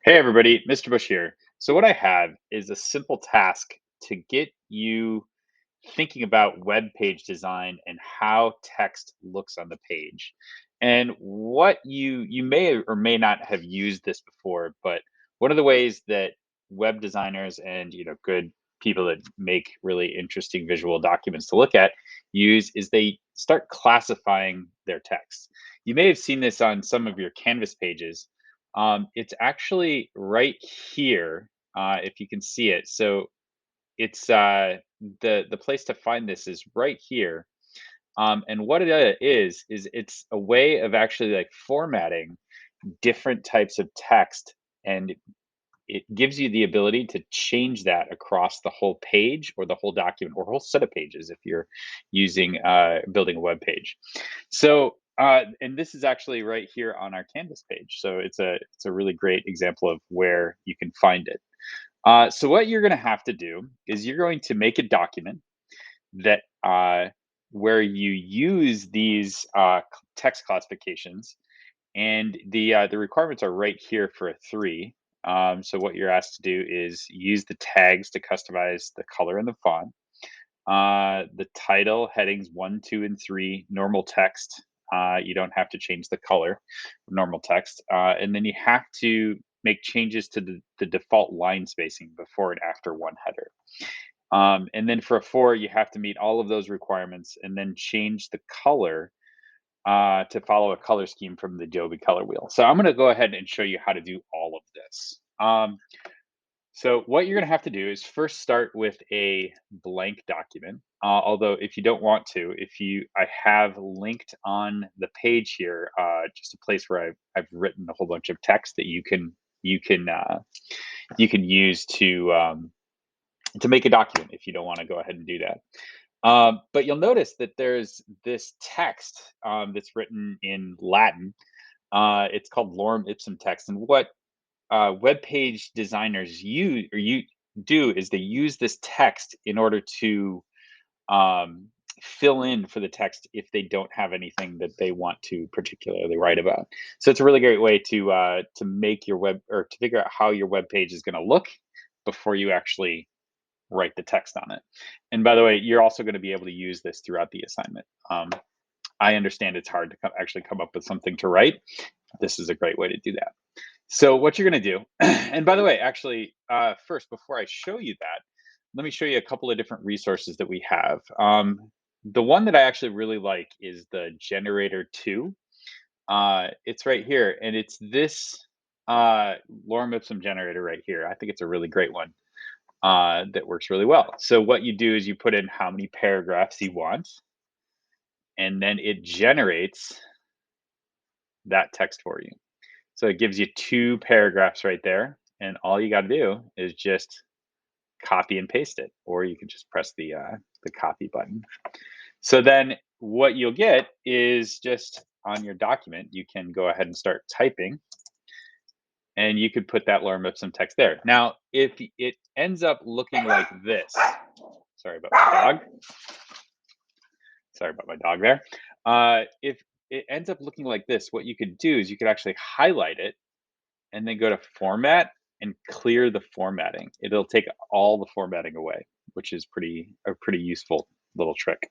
Hey everybody, Mr. Bush here. So what I have is a simple task to get you thinking about web page design and how text looks on the page. And what you may or may not have used this before, but one of the ways that web designers and good people that make really interesting visual documents to look at use is they start classifying their text. You may have seen this on some of your Canvas pages. It's actually right here, if you can see it. So it's the place to find this is right here. And what it is it's a way of actually like formatting different types of text, and it gives you the ability to change that across the whole page or the whole document or whole set of pages if you're using building a web page. So and this is actually right here on our Canvas page. So it's a really great example of where you can find it. So what you're going to have to do is you're going to make a document that where you use these text classifications, and the requirements are right here for a three. So what you're asked to do is use the tags to customize the color and the font. The title, headings one, two, and three, normal text. You don't have to change the color of normal text. And then you have to make changes to the default line spacing before and after one header. And then for a four, you have to meet all of those requirements and then change the color to follow a color scheme from the Adobe Color Wheel. So I'm going to go ahead and show you how to do all of this. So what you're going to have to do is first start with a blank document. Although if you don't want to, I have linked on the page here, just a place where I've written a whole bunch of text that you can you can use to make a document if you don't want to go ahead and do that. But you'll notice that there's this text that's written in Latin. It's called lorem ipsum text, and what web page designers you do is they use this text in order to um, fill in for the text if they don't have anything that they want to particularly write about. So it's a really great way to make your web or to figure out how your web page is going to look before you actually write the text on it. And by the way, you're also going to be able to use this throughout the assignment. I understand it's hard to actually come up with something to write. This is a great way to do that. So what you're going to do, and by the way, actually, first, before I show you that, let me show you a couple of different resources that we have. The one that I actually really like is the Generator 2. It's right here, and it's this lorem ipsum generator right here. I think it's a really great one that works really well. So what you do is you put in how many paragraphs you want, and then it generates that text for you. So it gives you two paragraphs right there, and all you got to do is just copy and paste it, or you can just press the copy button. So then what you'll get is just on your document, you can go ahead and start typing, and you could put that lorem ipsum text there. Now, if it ends up looking like this, sorry about my dog. Sorry about my dog there. If it ends up looking like this, what you could do is you could actually highlight it and then go to format and clear the formatting. It'll take all the formatting away, which is a pretty useful little trick.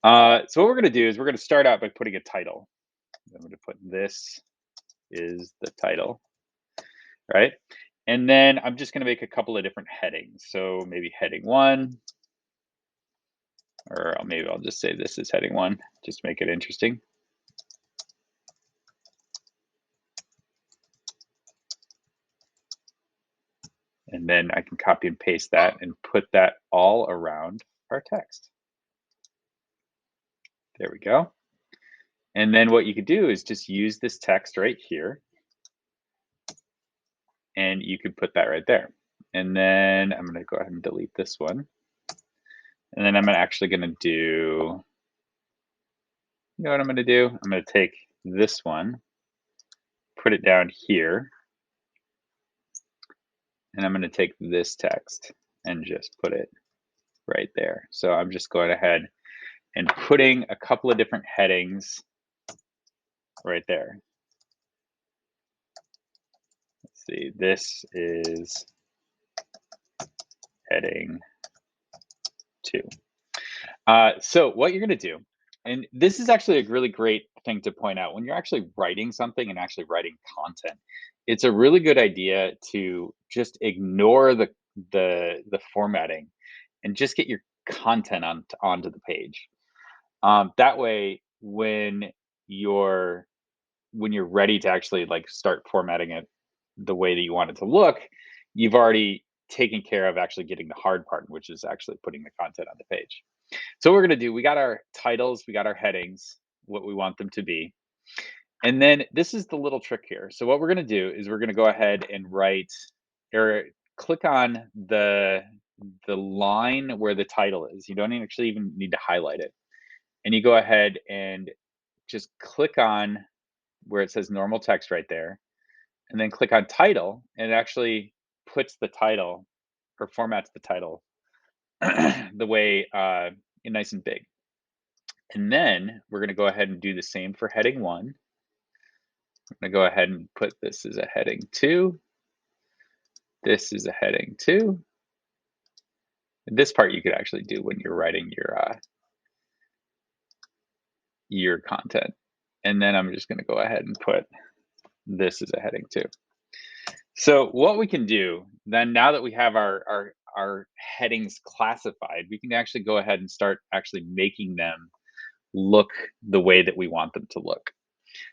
So what we're going to do is we're going to start out by putting a title. I'm going to put this is the title, right? And then I'm just going to make a couple of different headings. So maybe heading one, or maybe I'll just say this is heading one, just to make it interesting. And then I can copy and paste that and put that all around our text. There we go. And then what you could do is just use this text right here, and you could put that right there. And then I'm going to go ahead and delete this one. And then I'm actually going to do, you know what I'm going to do? I'm going to take this one, put it down here, and I'm going to take this text and just put it right there. So I'm just going ahead and putting a couple of different headings right there. Let's see, this is heading 2. So what you're going to do, and this is actually a really great thing to point out when you're actually writing something and actually writing content. It's a really good idea to just ignore the formatting and just get your content onto the page. That way, you're when you're ready to actually like start formatting it the way that you want it to look, you've already taken care of actually getting the hard part, which is actually putting the content on the page. So what we're gonna do, we got our titles, we got our headings, what we want them to be. And then this is the little trick here. So what we're gonna do is we're gonna go ahead and write or click on the line where the title is. You don't actually even need to highlight it. And you go ahead and just click on where it says normal text right there, and then click on title, and it actually puts the title or formats the title the way nice and big. And then we're going to go ahead and do the same for heading 1. I'm going to go ahead and put this as a heading 2. This is a heading 2. And this part you could actually do when you're writing your content. And then I'm just going to go ahead and put this as a heading 2. So what we can do then, now that we have our headings classified, we can actually go ahead and start actually making them look the way that we want them to look.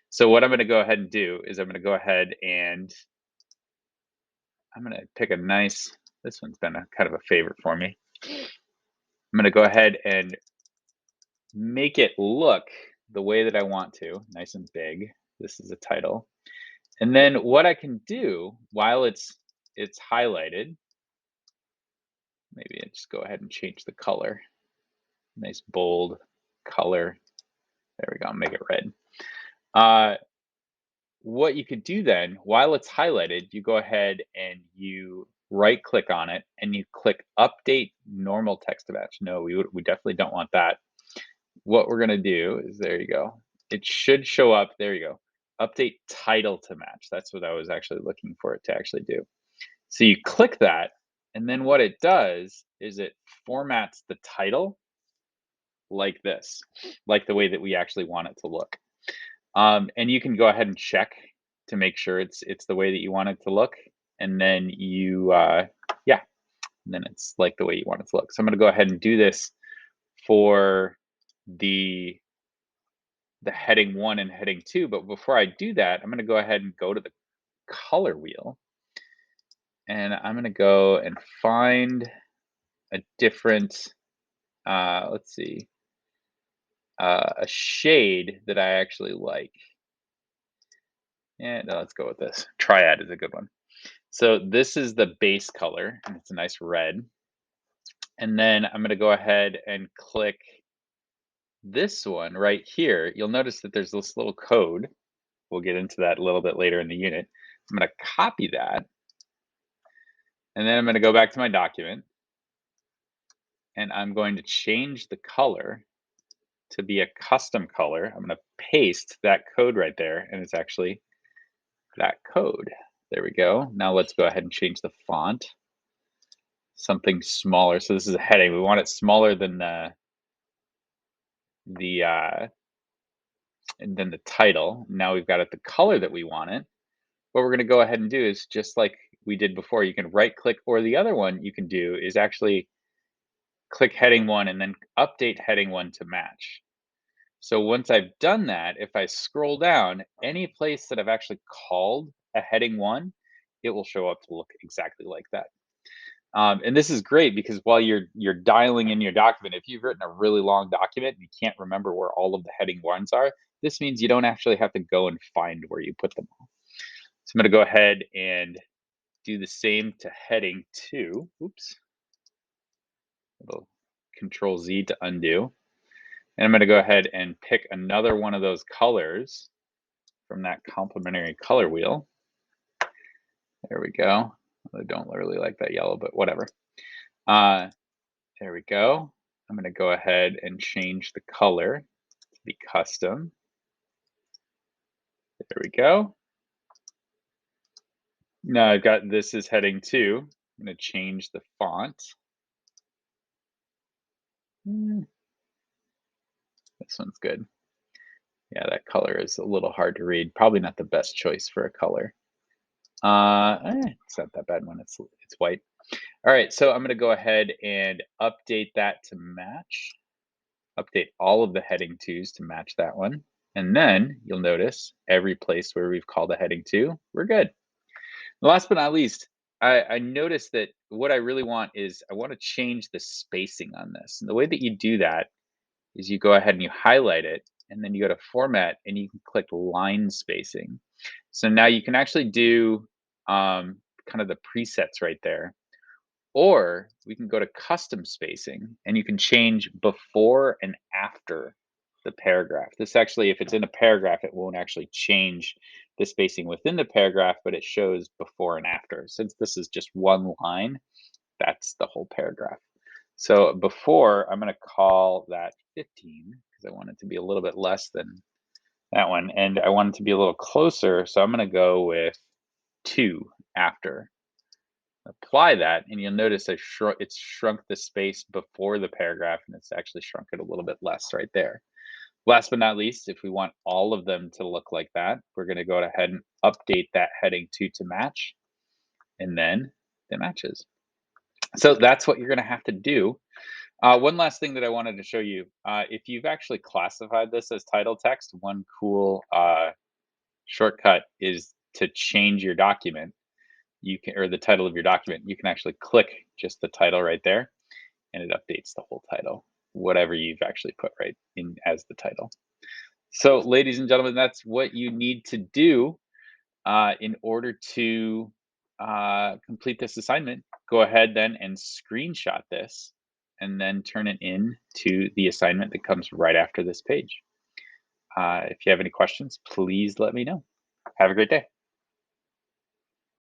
So what I'm going to go ahead and do is I'm going to go ahead and I'm going to pick a nice, this one's been a kind of a favorite for me. I'm going to go ahead and make it look the way that I want to, nice and big. This is a title. And then what I can do while it's highlighted, maybe I just go ahead and change the color. Nice bold color. There we go, make it red. What you could do then, while it's highlighted, you go ahead and you right click on it and you click update normal text to match. No, we definitely don't want that. What we're gonna do is, there you go. It should show up, there you go. Update title to match. That's what I was actually looking for it to actually do. So you click that, and then what it does is it formats the title like this, like the way that we actually want it to look. And you can go ahead and check to make sure it's the way that you want it to look, and then yeah, and then it's like the way you want it to look. So I'm going to go ahead and do this for the heading 1 and heading 2. But before I do that, I'm going to go ahead and go to the color wheel, and I'm going to go and find a different, let's see, a shade that I actually like. Yeah, no, let's go with this. Triad is a good one. So this is the base color, and it's a nice red. And then I'm going to go ahead and click this one right here. You'll notice that there's this little code. We'll get into that a little bit later in the unit. I'm going to copy that, and then I'm going to go back to my document, and I'm going to change the color to be a custom color. I'm going to paste that code right there, and it's actually that code. There we go. Now let's go ahead and change the font. Something smaller. So this is a heading. We want it smaller than the and then the title. Now we've got it the color that we want it. What we're going to go ahead and do is, just like we did before, you can right click, or the other one you can do is actually click heading 1 and then update heading 1 to match. So once I've done that, if I scroll down, any place that I've actually called a heading 1, it will show up to look exactly like that. And this is great because while you're dialing in your document, if you've written a really long document and you can't remember where all of the heading 1s are, this means you don't actually have to go and find where you put them all. So I'm going to go ahead and do the same to heading 2. Oops. Little Control Z to undo. And I'm going to go ahead and pick another one of those colors from that complementary color wheel. There we go. I don't really like that yellow, but whatever. There we go. I'm going to go ahead and change the color to be custom. There we go. Now I've got this is heading 2. I'm gonna change the font. Mm, this one's good. Yeah, that color is a little hard to read. Probably not the best choice for a color. It's not that bad when it's white. All right, so I'm gonna go ahead and update that to match. Update all of the heading twos to match that one. And then you'll notice every place where we've called a heading two, we're good. Last but not least, I noticed that what I really want is I want to change the spacing on this. And the way that you do that is you go ahead and you highlight it, and then you go to format and you can click line spacing. So now you can actually do kind of the presets right there. Or we can go to custom spacing and you can change before and after the paragraph. This actually, if it's in a paragraph, it won't actually change the spacing within the paragraph, but it shows before and after. Since this is just one line, that's the whole paragraph. So before, I'm going to call that 15 because I want it to be a little bit less than that one. And I want it to be a little closer. So I'm going to go with 2 after. Apply that, and you'll notice it's shrunk the space before the paragraph, and it's actually shrunk it a little bit less right there. Last but not least, if we want all of them to look like that, we're going to go ahead and update that heading to match, and then it matches. So that's what you're going to have to do. One last thing that I wanted to show you, if you've actually classified this as title text, one cool shortcut is to change your document. You can, or the title of your document, you can actually click just the title right there and it updates the whole title, whatever you've actually put right in as the title. So, ladies and gentlemen, that's what you need to do in order to complete this assignment. Go ahead then and screenshot this and then turn it in to the assignment that comes right after this page. If you have any questions, please let me know. Have a great day.